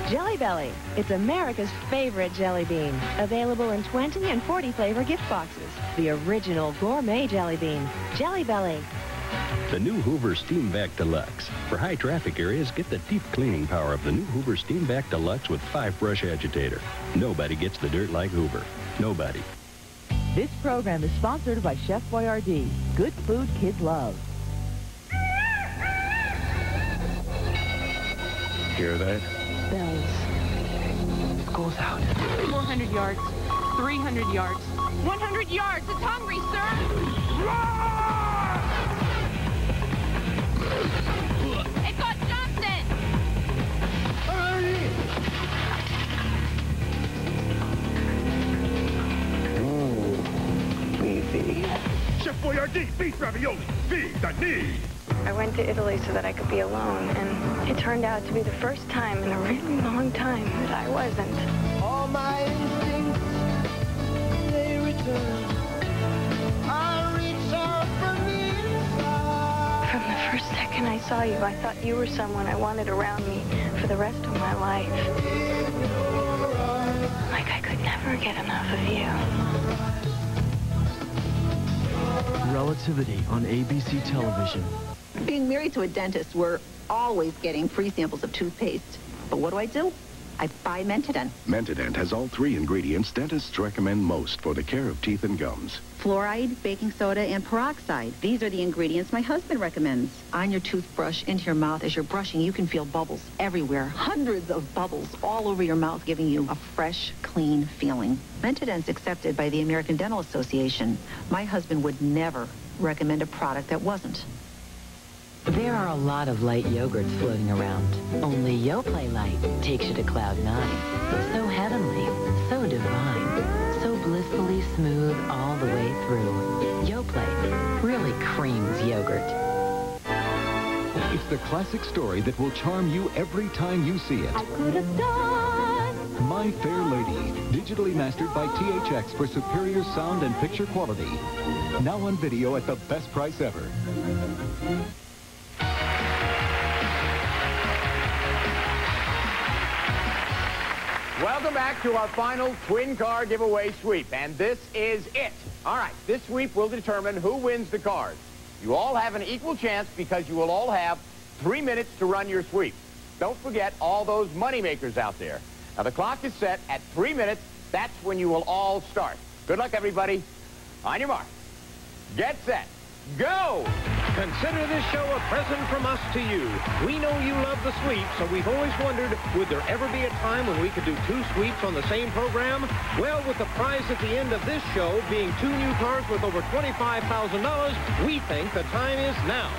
Jelly Belly. It's America's favorite jelly bean. Available in 20 and 40 flavor gift boxes. The original gourmet jelly bean. Jelly Belly. The new Hoover Steam Vac Deluxe. For high traffic areas, get the deep cleaning power of the new Hoover Steam Vac Deluxe with 5-brush agitator. Nobody gets the dirt like Hoover. Nobody. This program is sponsored by Chef Boyardee. Good food kids love. Hear that? Bells. School's out. 400 yards, 300 yards, 100 yards. It's hungry, sir. It got Johnston. Beefy. Chef Boyardee, beef ravioli, feed the need. I went to Italy so that I could be alone, and it turned out to be the first time in a really long time that I wasn't. All my instincts, they return. I reach out from the inside. From the first second I saw you, I thought you were someone I wanted around me for the rest of my life. Like I could never get enough of you. Relativity on ABC television. Being married to a dentist, we're always getting free samples of toothpaste. But what do? I buy Mentadent. Mentadent has all 3 ingredients dentists recommend most for the care of teeth and gums. Fluoride, baking soda, and peroxide. These are the ingredients my husband recommends. On your toothbrush, into your mouth, as you're brushing, you can feel bubbles everywhere. Hundreds of bubbles all over your mouth, giving you a fresh, clean feeling. Mentadent's accepted by the American Dental Association. My husband would never recommend a product that wasn't. There are a lot of light yogurts floating around. Only Yoplait Light takes you to Cloud 9. So heavenly, so divine, so blissfully smooth all the way through. Yoplait really creams yogurt. It's the classic story that will charm you every time you see it. I could have done. My Fair Lady, digitally mastered by THX for superior sound and picture quality. Now on video at the best price ever. Welcome back to our final twin car giveaway sweep, and this is it. All right, this sweep will determine who wins the cars. You all have an equal chance because you will all have 3 minutes to run your sweep. Don't forget all those money makers out there. Now, the clock is set at 3 minutes. That's when you will all start. Good luck, everybody. On your mark. Get set. Go! Consider this show a present from us to you. We know you love the sweep, so we've always wondered, would there ever be a time when we could do 2 sweeps on the same program? Well, with the prize at the end of this show being 2 new cars worth over $25,000, we think the time is now.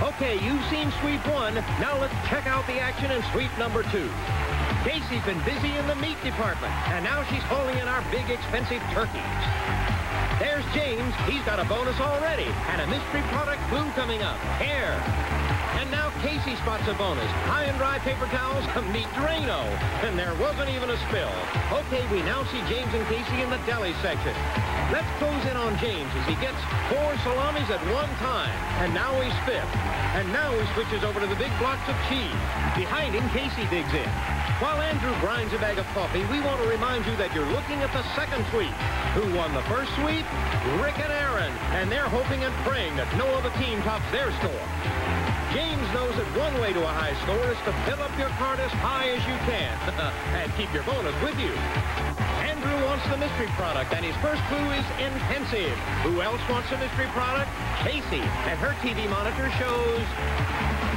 Okay, you've seen sweep 1. Now let's check out the action in sweep number 2. Casey's been busy in the meat department, and now she's hauling in our big, expensive turkeys. There's James. He's got a bonus already, and a mystery product clue coming up. Hair. And now Casey spots a bonus. High and dry paper towels, meet Drano. And there wasn't even a spill. Okay, we now see James and Casey in the deli section. Let's close in on James as he gets 4 salamis at one time. And now he's 5th. And now he switches over to the big blocks of cheese. Behind him, Casey digs in. While Andrew grinds a bag of coffee, we want to remind you that you're looking at the second sweep. Who won the first sweep? Rick and Aaron. And they're hoping and praying that no other team tops their score. James knows that one way to a high score is to fill up your cart as high as you can and keep your bonus with you. Andrew wants the mystery product, and his first clue is intensive. Who else wants a mystery product? Casey, and her TV monitor shows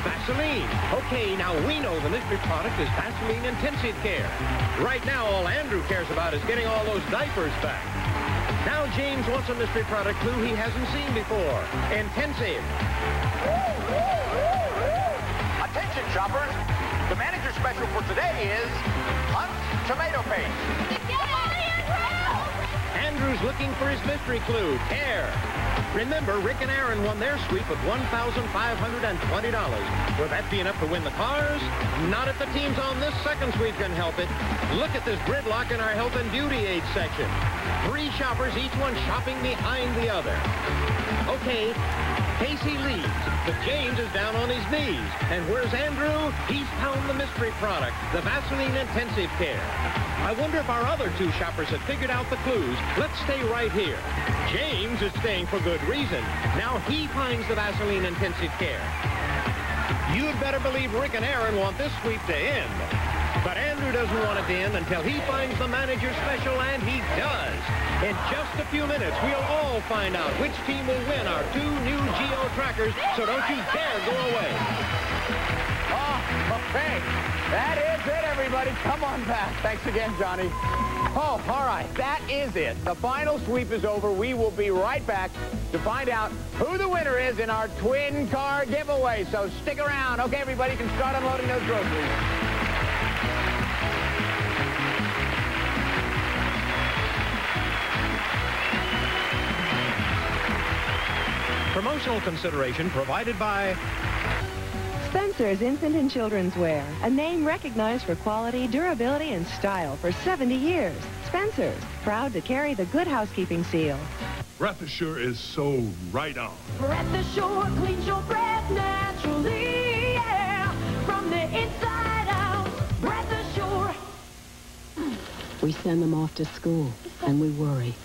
Vaseline. Okay, now we know the mystery product is Vaseline Intensive Care. Right now, all Andrew cares about is getting all those diapers back. Now James wants a mystery product clue he hasn't seen before. Intensive. Attention, shoppers. The manager special for today is Hunt Tomato Paste. Andrew's looking for his mystery clue, hair. Remember, Rick and Aaron won their sweep of $1,520. Will that be enough to win the cars? Not if the teams on this second sweep can help it. Look at this gridlock in our health and beauty aid section. 3 shoppers, each one shopping behind the other. Okay, Casey leads, but James is down on his knees. And where's Andrew? He's found the mystery product, the Vaseline Intensive Care. I wonder if our other 2 shoppers have figured out the clues. Let's stay right here. James is staying for good reason. Now he finds the Vaseline Intensive Care. You'd better believe Rick and Aaron want this sweep to end. But Andrew doesn't want it to end until he finds the manager special, and he does. In just a few minutes, we'll all find out which team will win our 2 new Geo trackers, so don't you dare go away. Oh, okay. That is it, everybody. Come on back. Thanks again, Johnny. Oh, all right. That is it. The final sweep is over. We will be right back to find out who the winner is in our twin car giveaway. So stick around. Okay, everybody can start unloading those groceries. Promotional consideration provided by Spencer's Infant and Children's Wear, a name recognized for quality, durability, and style for 70 years. Spencer's, proud to carry the Good Housekeeping seal. Breath Assure is so right on. Breath Assure cleans your breath naturally, yeah, from the inside out. Breath Assure. We send them off to school, and we worry.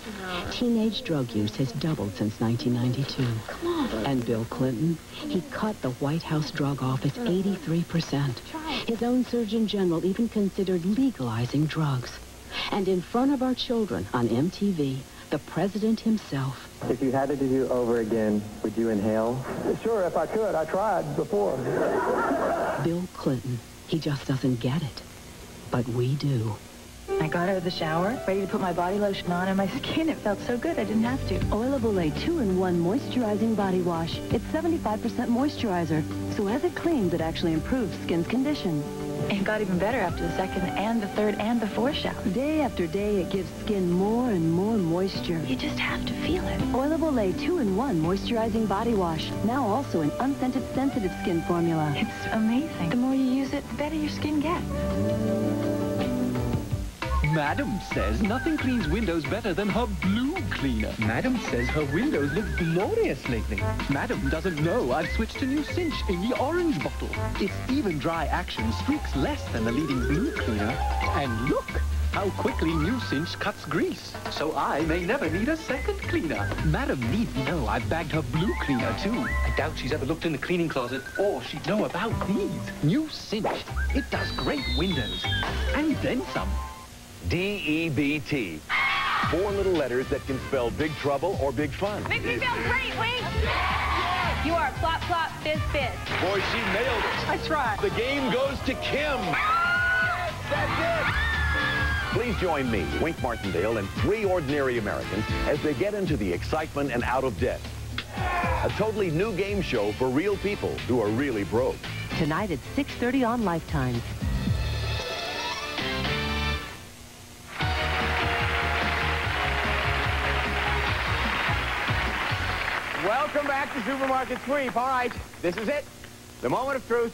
Teenage drug use has doubled since 1992. Come on. And Bill Clinton, he cut the White House drug office 83%. His own Surgeon General even considered legalizing drugs. And in front of our children on MTV, the president himself. If you had to do over again, would you inhale? Sure, if I could. I tried before. Bill Clinton, he just doesn't get it. But we do. I got out of the shower, ready to put my body lotion on, and my skin, it felt so good I didn't have to. Oilable 2-in-1 moisturizing body wash. It's 75% moisturizer, so as it cleans, it actually improves skin's condition. It got even better after the second and the third and the fourth shower. Day after day, it gives skin more and more moisture. You just have to feel it. Oilable 2-in-1 moisturizing body wash. Now also an unscented sensitive skin formula. It's amazing. The more you use it, the better your skin gets. Madam says nothing cleans windows better than her blue cleaner. Madam says her windows look glorious lately. Madam doesn't know I've switched to new Cinch in the orange bottle. Its even dry action streaks less than the leading blue cleaner. And look how quickly new Cinch cuts grease. So I may never need a second cleaner. Madam need know I've bagged her blue cleaner too. I doubt she's ever looked in the cleaning closet, or she'd know about these. New Cinch. It does great windows. And then some. D-E-B-T. 4 little letters that can spell big trouble or big fun. Makes me feel great, Wink. You are plop, plop, fizz, fizz. Boy, she nailed it. I tried. The game goes to Kim. That's it. Please join me, Wink Martindale, and 3 ordinary Americans as they get into the excitement and out of debt. A totally new game show for real people who are really broke. Tonight at 6:30 on Lifetime. Welcome back to Supermarket Sweep. All right, this is it. The moment of truth.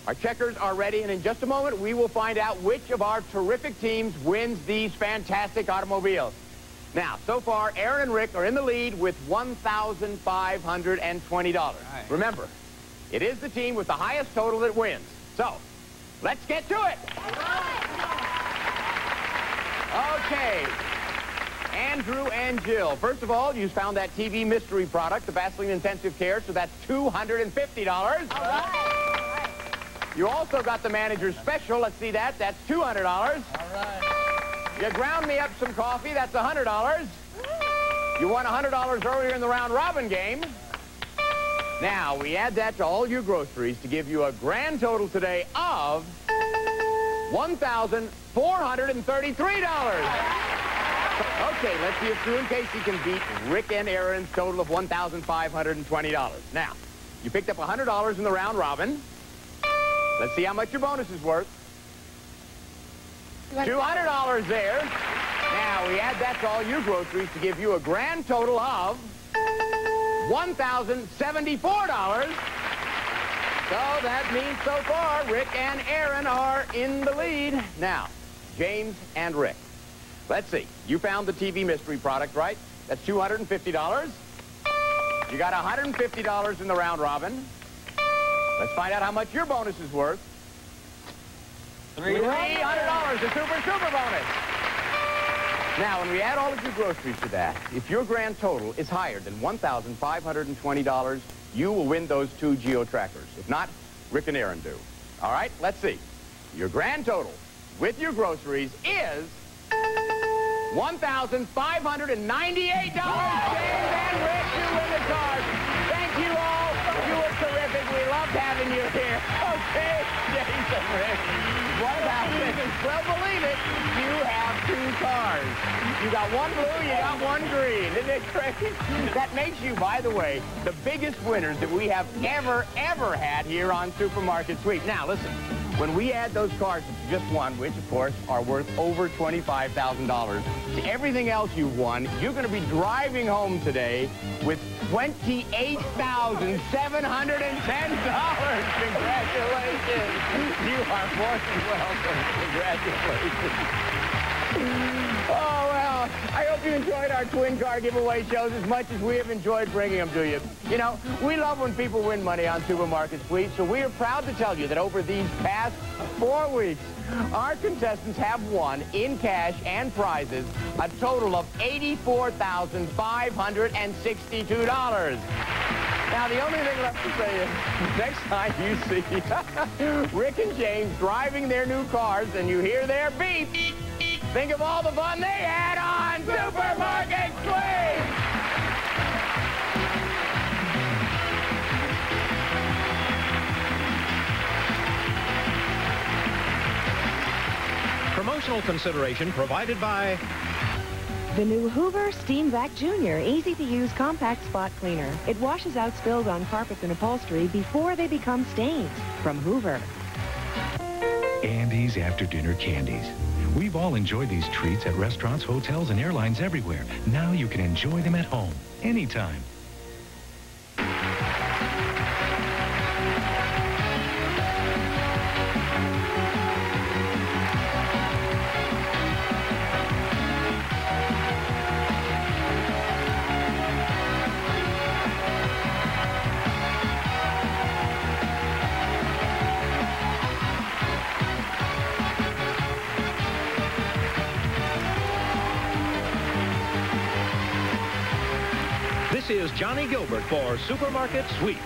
Our checkers are ready, and in just a moment, we will find out which of our terrific teams wins these fantastic automobiles. Now, so far, Aaron and Rick are in the lead with $1,520. Right. Remember, it is the team with the highest total that wins. So, let's get to it. Okay. Andrew and Jill. First of all, you found that TV mystery product, the Vaseline Intensive Care, so that's $250. All right. You also got the manager's special. Let's see that. That's $200. All right. You ground me up some coffee. That's $100. You won $100 earlier in the round robin game. Now, we add that to all your groceries to give you a grand total today of $1,433. Okay, let's see if Drew and Casey can beat Rick and Aaron's total of $1,520. Now, you picked up $100 in the round robin. Let's see how much your bonus is worth. $200 there. Now, we add that to all your groceries to give you a grand total of $1,074. So that means so far, Rick and Aaron are in the lead. Now, James and Rick. Let's see. You found the TV mystery product, right? That's $250. You got $150 in the round robin. Let's find out how much your bonus is worth. $300, the super bonus. Now, when we add all of your groceries to that, if your grand total is higher than $1,520, you will win those 2 Geo trackers. If not, Rick and Aaron do. All right, let's see. Your grand total with your groceries is $1,598. James and Rick, you win the card. Thank you all. You were terrific. We loved having you here. Okay, James and Rick. Well, believe it, you have 2 cars. You got one blue, you got one green. Isn't it great? That makes you, by the way, the biggest winners that we have ever had here on Supermarket Sweep. Now, listen. When we add those cars to just one, which, of course, are worth over $25,000, to everything else you've won, you're going to be driving home today with $28,710. Congratulations. You are more than welcome. Congratulations. Oh, well, I hope you enjoyed our twin car giveaway shows as much as we have enjoyed bringing them to you. You know, we love when people win money on Supermarket Sweep, so we are proud to tell you that over these past 4 weeks, our contestants have won, in cash and prizes, a total of $84,562. Now, the only thing left to say is, next time you see Rick and James driving their new cars and you hear their beep, think of all the fun they had on Supermarket Sweep! Promotional consideration provided by The new Hoover Steam Vac Jr. Easy-to-use compact spot cleaner. It washes out spills on carpets and upholstery before they become stains. From Hoover. Andy's after-dinner candies. We've all enjoyed these treats at restaurants, hotels, and airlines everywhere. Now you can enjoy them at home, anytime. This is Johnny Gilbert for Supermarket Sweep.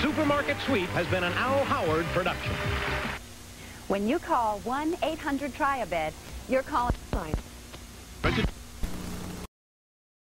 Supermarket Sweep has been an Al Howard production. When you call 1-800-TRY-A-BED, you're calling...